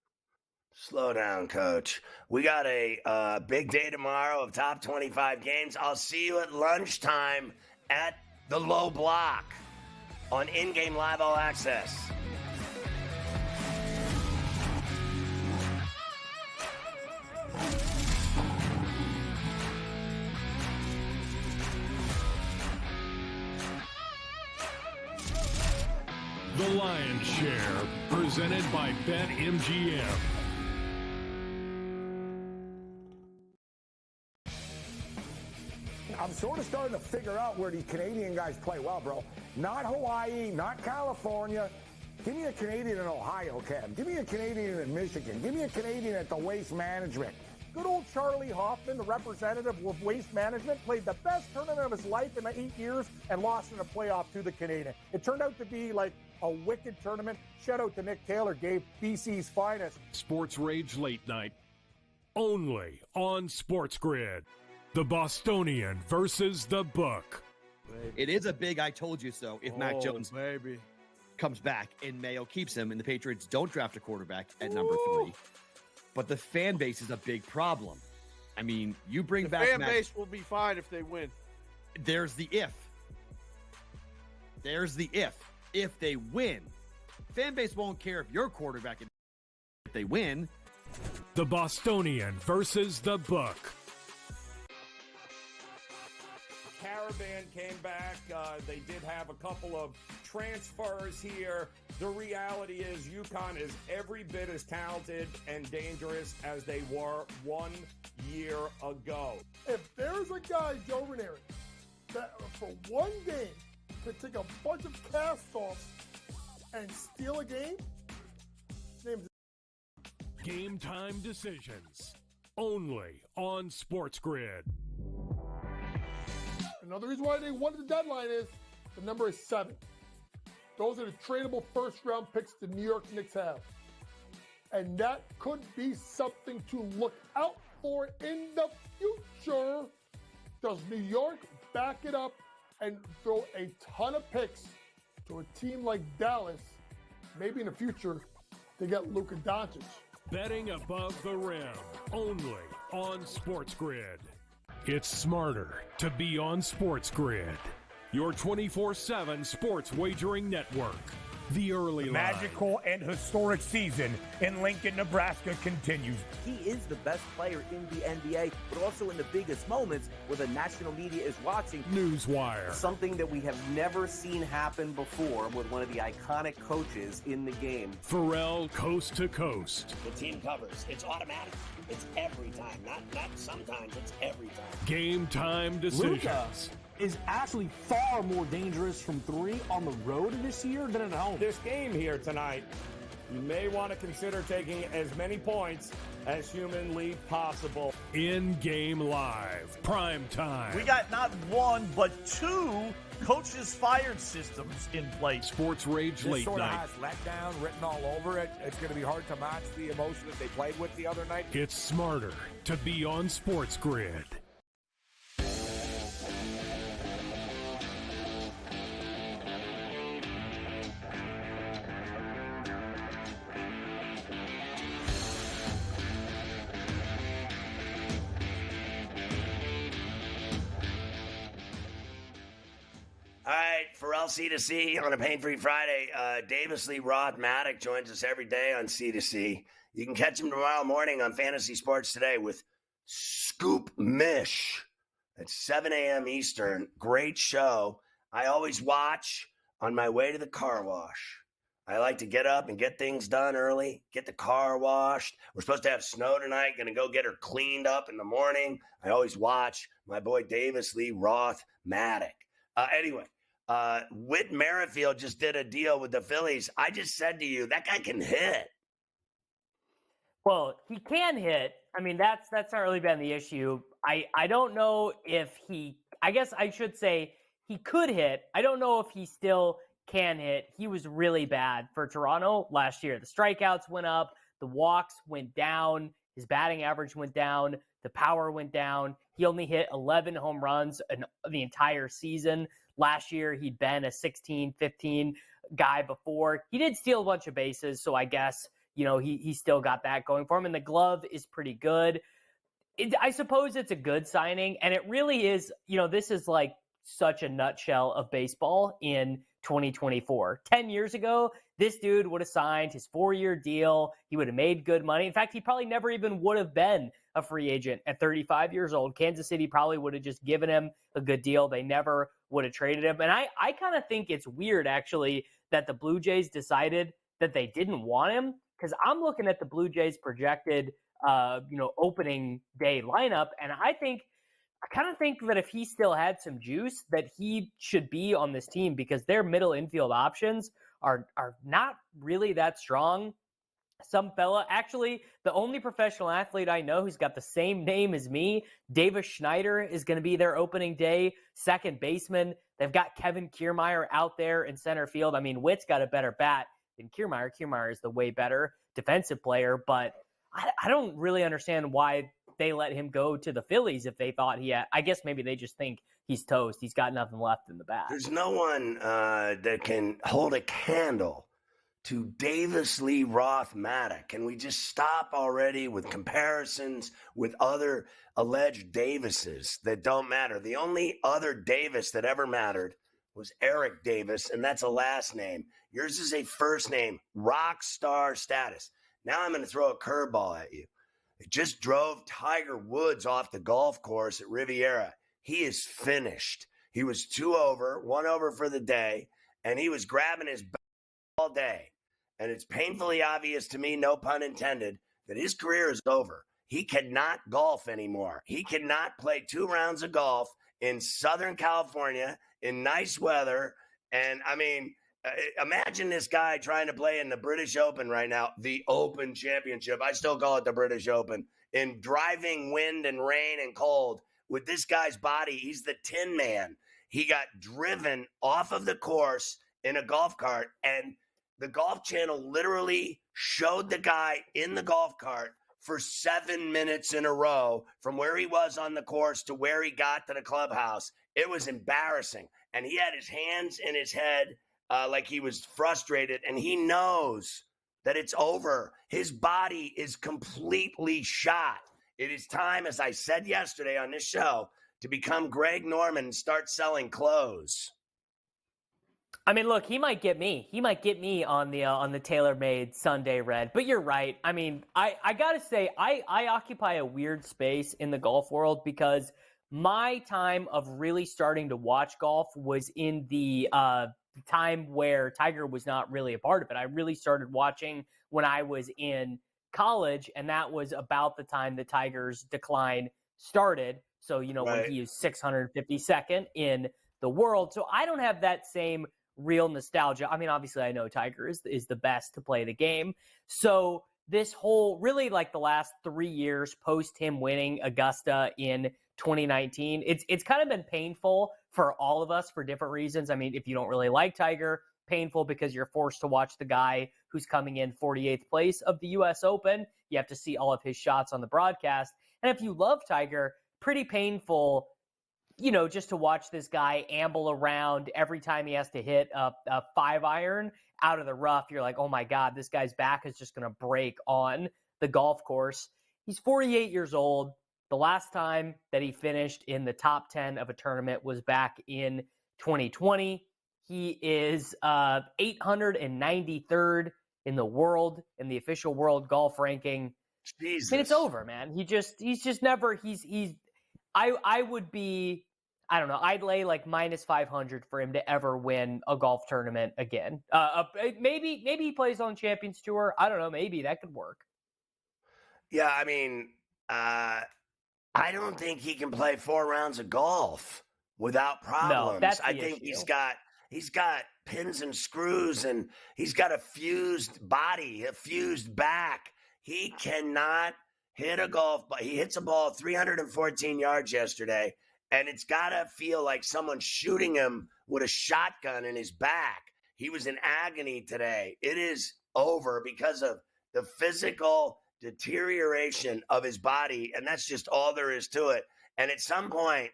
Slow down, Coach. We got a big day tomorrow of top 25 games. I'll see you at lunchtime at the Low Block on In-Game Live All Access. The Lion's Share, presented by BetMGM. I'm sort of starting to figure out where these Canadian guys play well, bro. Not Hawaii, not California. Give me a Canadian in Ohio, Cam. Give me a Canadian in Michigan. Give me a Canadian at the Waste Management. Good old Charlie Hoffman, the representative of Waste Management, played the best tournament of his life in the 8 years and lost in a playoff to the Canadian. It turned out to be like a wicked tournament. Shout out to Nick Taylor, gave BC's finest. Sports Rage Late Night, only on SportsGrid. The Bostonian versus the Book. It is a big I told you so if Mac Jones comes back and Mayo keeps him and the Patriots don't draft a quarterback at number 3. But the fan base is a big problem. I mean, you bring back fan base will be fine if they win. There's the if. If they win, fan base won't care if your quarterback if they win. The Bostonian versus the Book. Caravan came back. They did have a couple of transfers here. The reality is UConn is every bit as talented and dangerous as they were 1 year ago. If there's a guy, Joe Ranieri, that for one game could take a bunch of cast-offs and steal a game, his name's Game Time Decisions, only on SportsGrid. Another reason why they wanted the deadline is the number is 7. Those are the tradable first-round picks the New York Knicks have. And that could be something to look out for in the future. Does New York back it up and throw a ton of picks to a team like Dallas? Maybe in the future, they get Luka Doncic. Betting above the rim, only on SportsGrid. It's smarter to be on SportsGrid, your 24/7 sports wagering network. The early line. Magical and historic season in Lincoln, Nebraska continues. He is the best player in the NBA, but also in the biggest moments where the national media is watching. Newswire. Something that we have never seen happen before with one of the iconic coaches in the game. Ferrall, coast to coast. The team covers. It's automatic. It's every time. Not sometimes. It's every time. Game time decisions. is actually far more dangerous from three on the road this year than at home. This game here tonight, you may want to consider taking as many points as humanly possible. In-game live, prime time. We got not one, but two coaches fired systems in place. Sports Rage This Late sort of Night. has letdown written all over it. It's going to be hard to match the emotion that they played with the other night. It's smarter to be on SportsGrid. All right, Ferrall C2C on a Pain-Free Friday. Davis Lee Roth Maddock joins us every day on C2C. You can catch him tomorrow morning on Fantasy Sports Today with Scoop Mish at 7 a.m. Eastern. Great show. I always watch on my way to the car wash. I like to get up and get things done early, get the car washed. We're supposed to have snow tonight. Going to go get her cleaned up in the morning. I always watch my boy Davis Lee Roth Maddock. Anyway, Whit Merrifield just did a deal with the Phillies. I just said to you, that guy can hit. Well, he can hit. I mean, that's not really been the issue. I don't know if I guess I should say he could hit. I don't know if he still can hit. He was really bad for Toronto last year. The strikeouts went up. The walks went down. His batting average went down. The power went down. He only hit 11 home runs in the entire season. Last year, he'd been a 16, 15 guy before. He did steal a bunch of bases, so I guess, he still got that going for him. And the glove is pretty good. I suppose it's a good signing, and it really is, this is like such a nutshell of baseball in 2024. 10 years ago, this dude would have signed his 4-year deal. He would have made good money. In fact, he probably never even would have been a free agent at 35 years old. Kansas City probably would have just given him a good deal. They never would have traded him. And I kind of think it's weird, actually, that the Blue Jays decided that they didn't want him, because I'm looking at the Blue Jays projected, opening day lineup, and I kind of think that if he still had some juice, that he should be on this team, because their middle infield options are not really that strong. Some fella, actually, the only professional athlete I know who's got the same name as me, Davis Schneider, is going to be their opening day second baseman. They've got Kevin Kiermaier out there in center field. I mean, Witt's got a better bat than Kiermaier. Kiermaier is the way better defensive player, but I don't really understand why they let him go to the Phillies if they thought he had. I guess maybe they just think he's toast. He's got nothing left in the bat. There's no one that can hold a candle to Davis Lee Roth Maddock. Can we just stop already with comparisons with other alleged Davises that don't matter? The only other Davis that ever mattered was Eric Davis, and that's a last name. Yours is a first name, rock star status. Now I'm going to throw a curveball at you. It just drove Tiger Woods off the golf course at Riviera. He is finished. He was 2 over, 1 over for the day, and he was grabbing his back all day. And it's painfully obvious to me, no pun intended, that his career is over. He cannot golf anymore. He cannot play 2 rounds of golf in Southern California in nice weather. And, I mean, imagine this guy trying to play in the British Open right now, the Open Championship. I still call it the British Open. In driving wind and rain and cold, with this guy's body, he's the Tin Man. He got driven off of the course in a golf cart, and the Golf Channel literally showed the guy in the golf cart for 7 minutes in a row from where he was on the course to where he got to the clubhouse. It was embarrassing. And he had his hands in his head like he was frustrated, and he knows that it's over. His body is completely shot. It is time, as I said yesterday on this show, to become Greg Norman and start selling clothes. I mean, look, he might get me. He might get me on the TaylorMade Sunday Red. But you're right. I mean, I got to say, I occupy a weird space in the golf world, because my time of really starting to watch golf was in the time where Tiger was not really a part of it. I really started watching when I was in college, and that was about the time the Tiger's decline started. So, when Right. he is 652nd in the world. So I don't have that same real nostalgia. I mean, obviously I know Tiger is the best to play the game. So this whole, really like the last 3 years post him winning Augusta in 2019, it's kind of been painful for all of us for different reasons. I mean, if you don't really like Tiger, painful because you're forced to watch the guy who's coming in 48th place of the US Open. You have to see all of his shots on the broadcast. And if you love Tiger, pretty painful, just to watch this guy amble around every time he has to hit a 5-iron out of the rough. You're like, oh my God, this guy's back is just going to break on the golf course. He's 48 years old. The last time that he finished in the top 10 of a tournament was back in 2020. He is 893rd in the world, in the official world golf ranking. Jesus. I mean, it's over, man. He's just never, I would be, I don't know, I'd lay like minus 500 for him to ever win a golf tournament again. Maybe he plays on Champions Tour. I don't know. Maybe that could work. Yeah, I mean, I don't think he can play 4 rounds of golf without problems. No, that's the I think issue. he's got pins and screws, and he's got a fused body, a fused back. He cannot hit a golf ball. He hits a ball 314 yards yesterday, and it's got to feel like someone's shooting him with a shotgun in his back. He was in agony today. It is over because of the physical deterioration of his body, and that's just all there is to it. And at some point,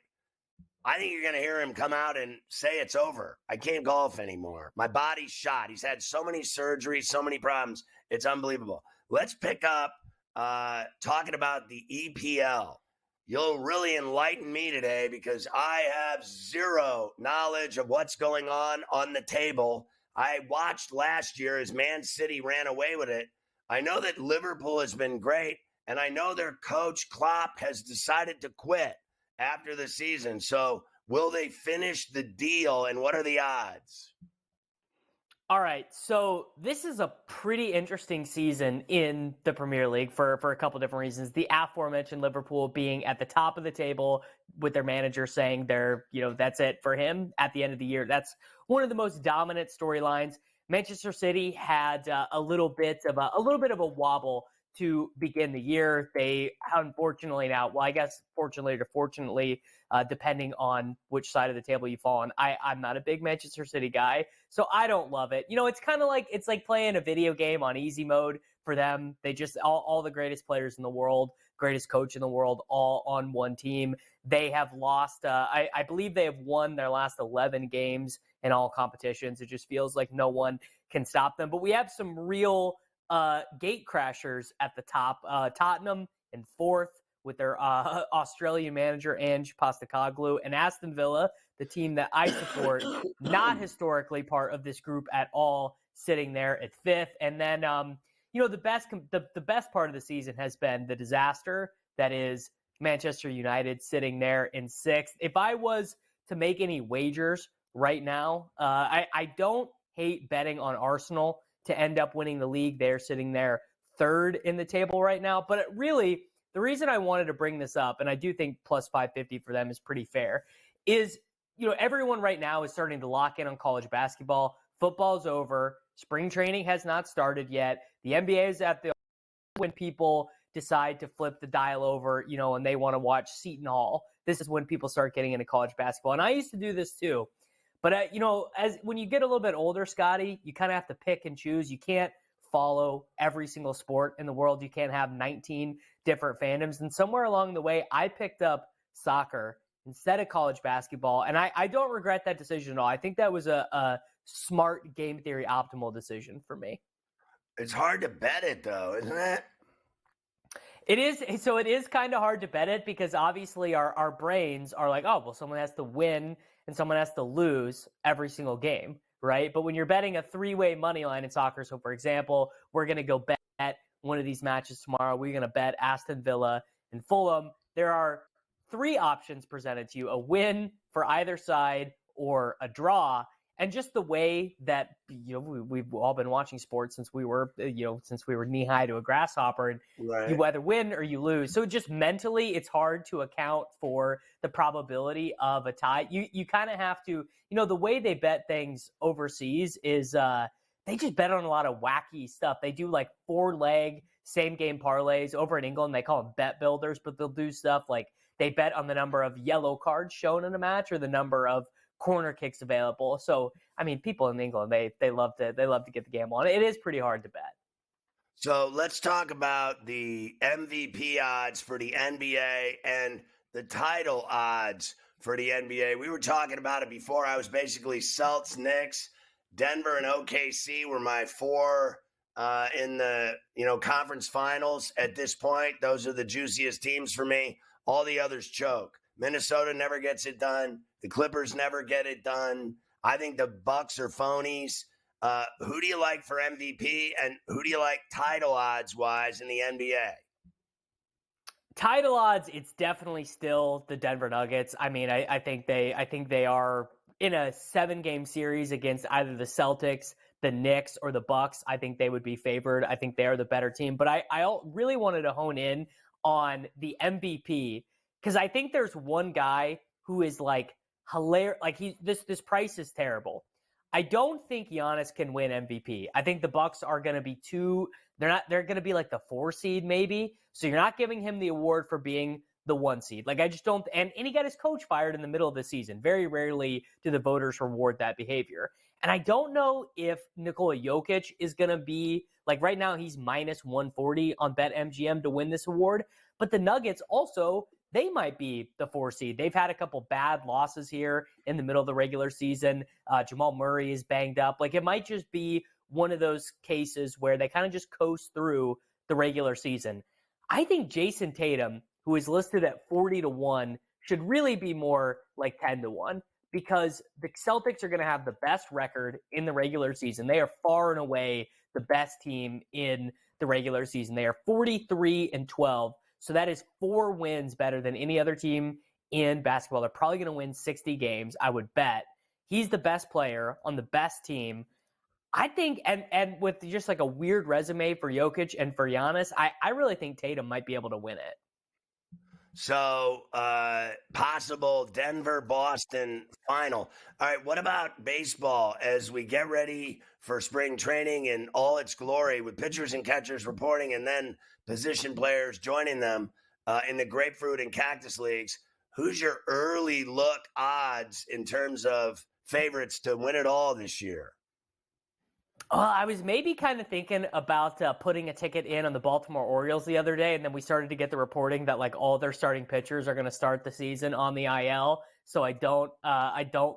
I think you're going to hear him come out and say it's over. I can't golf anymore. My body's shot. He's had so many surgeries, so many problems. It's unbelievable. Let's pick up talking about the EPL. You'll really enlighten me today because I have zero knowledge of what's going on the table. I watched last year as Man City ran away with it. I know that Liverpool has been great, and I know their coach Klopp has decided to quit after the season. So will they finish the deal, and what are the odds? All right, so this is a pretty interesting season in the Premier League for a couple different reasons. The aforementioned Liverpool being at the top of the table with their manager saying that's it for him at the end of the year. That's one of the most dominant storylines. Manchester City had a little bit of a wobble to begin the year. They unfortunately now, well, I guess fortunately or fortunately, depending on which side of the table you fall on. I'm not a big Manchester City guy, so I don't love it. It's kind of like playing a video game on easy mode for them. They just all the greatest players in the world, greatest coach in the world, all on one team. They have lost. I believe they have won their last 11 games in all competitions. It just feels like no one can stop them. But we have some real gate crashers at the top. Tottenham in 4th with their Australian manager Ange Postecoglou, and Aston Villa, the team that I support, not historically part of this group at all, sitting there at 5th. And then the best part of the season has been the disaster that is Manchester United sitting there in 6th. If I was to make any wagers right now, I don't hate betting on Arsenal to end up winning the league. They're sitting there 3rd in the table right now. But really, the reason I wanted to bring this up, and I do think plus 550 for them is pretty fair, is everyone right now is starting to lock in on college basketball. Football's over. Spring training has not started yet. The NBA is at the when people decide to flip the dial over, and they want to watch Seton Hall. This is when people start getting into college basketball. And I used to do this too. But, as when you get a little bit older, Scotty, you kind of have to pick and choose. You can't follow every single sport in the world. You can't have 19 different fandoms. And somewhere along the way, I picked up soccer instead of college basketball. And I don't regret that decision at all. I think that was a smart game theory optimal decision for me. It's hard to bet it, though, isn't it? It is. So it is kind of hard to bet it because obviously our brains are like, oh, well, someone has to win and someone has to lose every single game, right? But when you're betting a 3-way money line in soccer, so for example, we're going to go bet one of these matches tomorrow. We're going to bet Aston Villa and Fulham. There are 3 options presented to you, a win for either side or a draw. And just the way that, we've all been watching sports since we were knee high to a grasshopper, and you either win or you lose. So just mentally, it's hard to account for the probability of a tie. You kind of have to, the way they bet things overseas is they just bet on a lot of wacky stuff. They do like 4-leg same game parlays. Over in England, they call them bet builders, but they'll do stuff like they bet on the number of yellow cards shown in a match or the number of corner kicks available. So, I mean, people in England, they love to get the gamble on it. It is pretty hard to bet. So let's talk about the MVP odds for the NBA and the title odds for the NBA. We were talking about it before. I was basically Celtics, Knicks, Denver, and OKC were my 4 in the conference finals at this point. Those are the juiciest teams for me. All the others choke. Minnesota never gets it done. The Clippers never get it done. I think the Bucks are phonies. Who do you like for MVP, and who do you like title odds-wise in the NBA? Title odds, it's definitely still the Denver Nuggets. I mean, I think they are in a 7-game series against either the Celtics, the Knicks, or the Bucks. I think they would be favored. I think they are the better team. But I really wanted to hone in on the MVP because I think there's one guy who is like hilarious. Like this price is terrible. I don't think Giannis can win MVP. I think the Bucks are going to be they're going to be like the 4 seed maybe. So you're not giving him the award for being the 1 seed. Like I just don't, and he got his coach fired in the middle of the season. Very rarely do the voters reward that behavior. And I don't know if Nikola Jokic is going to be, like right now he's minus 140 on BetMGM to win this award. But the Nuggets also, they might be the 4 seed. They've had a couple bad losses here in the middle of the regular season. Jamal Murray is banged up. Like it might just be one of those cases where they kind of just coast through the regular season. I think Jason Tatum, who is listed at 40-1, should really be more like 10-1 because the Celtics are going to have the best record in the regular season. They are far and away the best team in the regular season. They are 43-12. So that is 4 wins better than any other team in basketball. They're probably going to win 60 games, I would bet. He's the best player on the best team. I think, and with just like a weird resume for Jokic and for Giannis, I really think Tatum might be able to win it. So, possible Denver-Boston final. All right, what about baseball as we get ready for spring training in all its glory with pitchers and catchers reporting and then position players joining them in the grapefruit and cactus leagues? Who's your early look odds in terms of favorites to win it all this year? I was maybe kind of thinking about putting a ticket in on the Baltimore Orioles the other day, and then we started to get the reporting that like all their starting pitchers are going to start the season on the IL. So I don't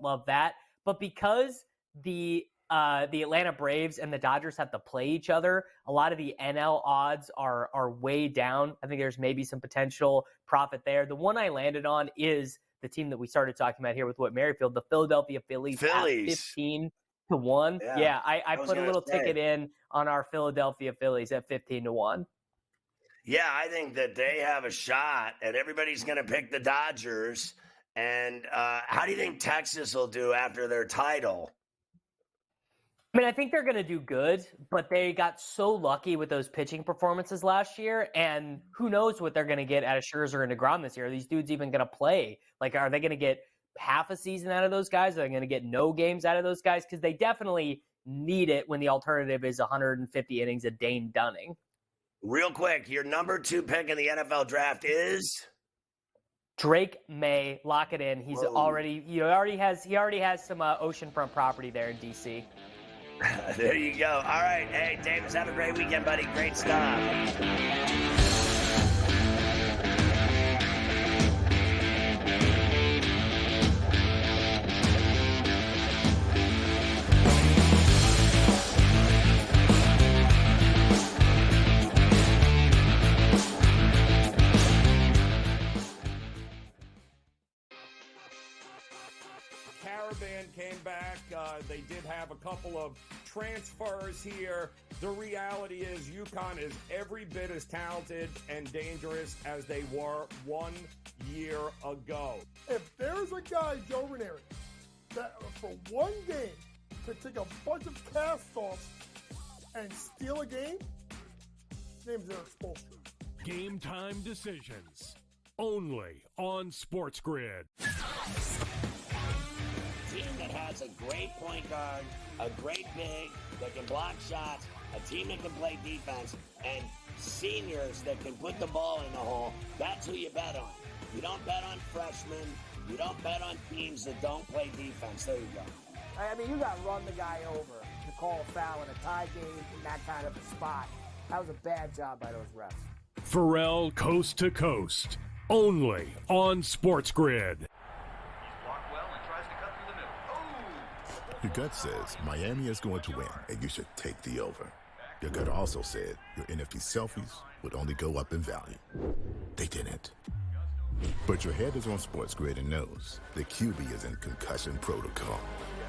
love that. But because the Atlanta Braves and the Dodgers have to play each other, a lot of the NL odds are way down. I think there's maybe some potential profit there. The one I landed on is the team that we started talking about here with Whit Merrifield, the Philadelphia Phillies. At 15-1. Yeah, I put a little ticket in on our Philadelphia Phillies at 15-1. Yeah, I think that they have a shot, and everybody's going to pick the Dodgers. And how do you think Texas will do after their title? I mean, I think they're going to do good, but they got so lucky with those pitching performances last year, and who knows what they're going to get out of Scherzer and DeGrom this year. Are these dudes even going to play? Like, are they going to get half a season out of those guys? Are they going to get no games out of those guys? Because they definitely need it when the alternative is 150 innings of Dane Dunning. Real quick, your number 2 pick in the NFL draft is Drake May. Lock it in. He's already has some oceanfront property there in DC. There you go. All right. Hey, Davis, have a great weekend, buddy. Great stuff. Caravan came back. They did have a couple of transfers here. The reality is UConn is every bit as talented and dangerous as they were 1 year ago. If there's a guy, Joe Ranieri, that for one game to take a bunch of cast-offs and steal a game, his name's Eric Spoelstra. Game time decisions. Only on SportsGrid. Team that has a great point guard, a great big that can block shots, a team that can play defense, and seniors that can put the ball in the hole. That's who you bet on. You don't bet on freshmen. You don't bet on teams that don't play defense. There you go. I mean, you got to run the guy over to call a foul in a tie game in that kind of a spot. That was a bad job by those refs. Ferrall Coast to Coast. Only on SportsGrid. Your gut says Miami is going to win, and you should take the over. Your gut also said your NFT selfies would only go up in value. They didn't. But your head is on SportsGrid and knows the QB is in concussion protocol.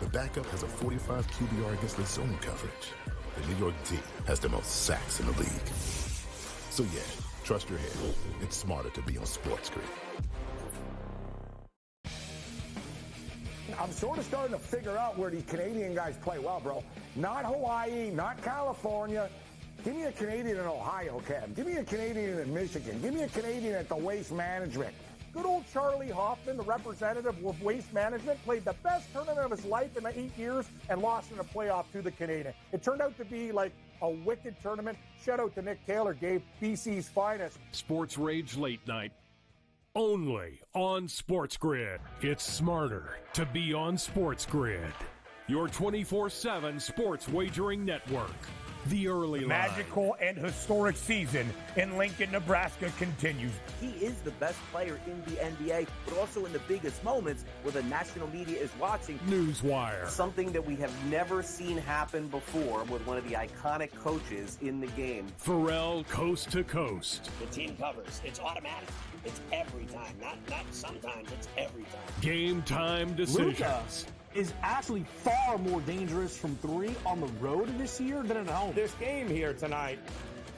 The backup has a 45 QBR against the zone coverage. The New York D has the most sacks in the league. So yeah, trust your head. It's smarter to be on SportsGrid. I'm sort of starting to figure out where these Canadian guys play well, bro. Not Hawaii, not California. Give me a Canadian in Ohio, Kev. Give me a Canadian in Michigan. Give me a Canadian at the Waste Management. Good old Charlie Hoffman, the representative of Waste Management, played the best tournament of his life in the 8 years and lost in a playoff to the Canadian. It turned out to be like a wicked tournament. Shout out to Nick Taylor, gave BC's finest. Sports Rage Late Night. Only on SportsGrid. It's smarter to be on SportsGrid. Your 24/7 sports wagering network. The early The line. magical and historic season in Lincoln, Nebraska continues. He is the best player in the NBA, but also in the biggest moments where the national media is watching. Newswire. Something that we have never seen happen before with one of the iconic coaches in the game. Ferrall Coast to Coast. The team covers. It's automatic. It's every time. Not sometimes. It's every time. Game time decisions. Luka is actually far more dangerous from three on the road this year than at home. This game here tonight,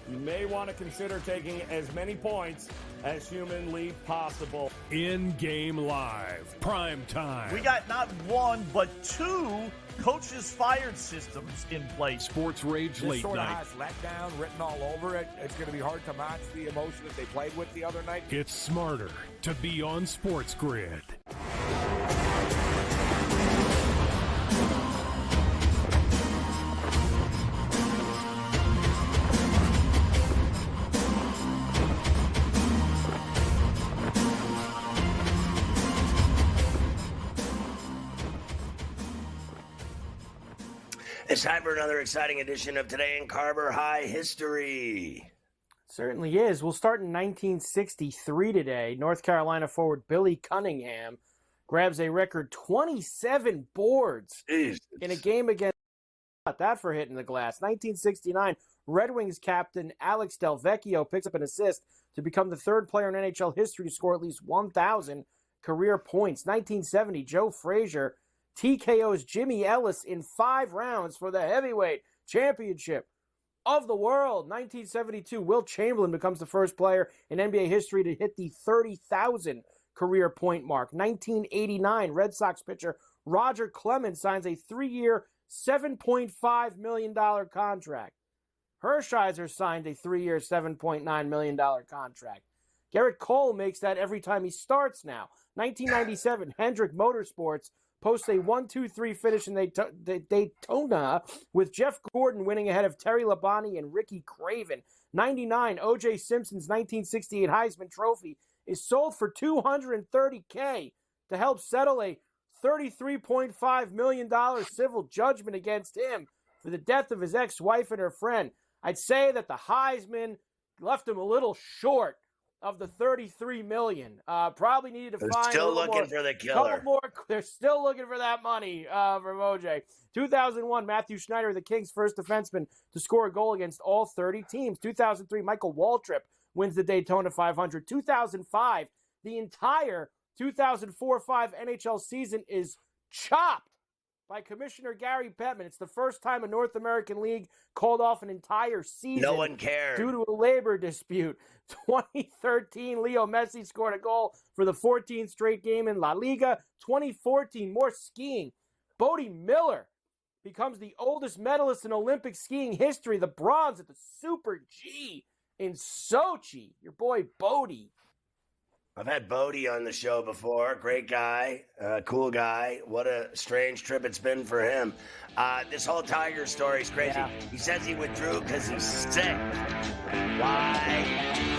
you may want to consider taking as many points as humanly possible. In-game live. Prime time. We got not one, but two coaches fired systems in place. Sports Rage This Late sort of Night. has letdown written all over it. It's going to be hard to match the emotion that they played with the other night. It's smarter to be on SportsGrid. It's time for another exciting edition of Today in Carver High History. Certainly is. We'll start in 1963 today. North Carolina forward Billy Cunningham grabs a record 27 boards in a game against. Not that for hitting the glass. 1969, Red Wings captain Alex Delvecchio picks up an assist to become the third player in NHL history to score at least 1,000 career points. 1970, Joe Frazier TKO's Jimmy Ellis in 5 rounds for the heavyweight championship of the world. 1972, Wilt Chamberlain becomes the first player in NBA history to hit the 30,000 career point mark. 1989, Red Sox pitcher Roger Clemens signs a 3-year, $7.5 million contract. Hershiser signed a 3-year, $7.9 million contract. Garrett Cole makes that every time he starts now. 1997, Hendrick Motorsports posts a 1-2-3 finish in Daytona with Jeff Gordon winning ahead of Terry Labonte and Ricky Craven. 99, O.J. Simpson's 1968 Heisman Trophy is sold for $230K to help settle a $33.5 million civil judgment against him for the death of his ex-wife and her friend. I'd say that the Heisman left him a little short of the $33 million. Probably needed to They're find still a little looking more, for the killer. couple more. They're still looking for that money from OJ. 2001, Matthew Schneider, the Kings' first defenseman to score a goal against all 30 teams. 2003, Michael Waltrip wins the Daytona 500. 2005, the entire 2004-05 NHL season is chopped by Commissioner Gary Bettman. It's the first time a North American league called off an entire season. No one cared. Due to a labor dispute. 2013, Leo Messi scored a goal for the 14th straight game in La Liga. 2014, more skiing. Bodie Miller becomes the oldest medalist in Olympic skiing history, the bronze at the Super G in Sochi. Your boy Bodie. I've had Bodie on the show before. Great guy, cool guy. What a strange trip it's been for him. This whole Tiger story is crazy. Yeah. He says he withdrew because he's sick. Why?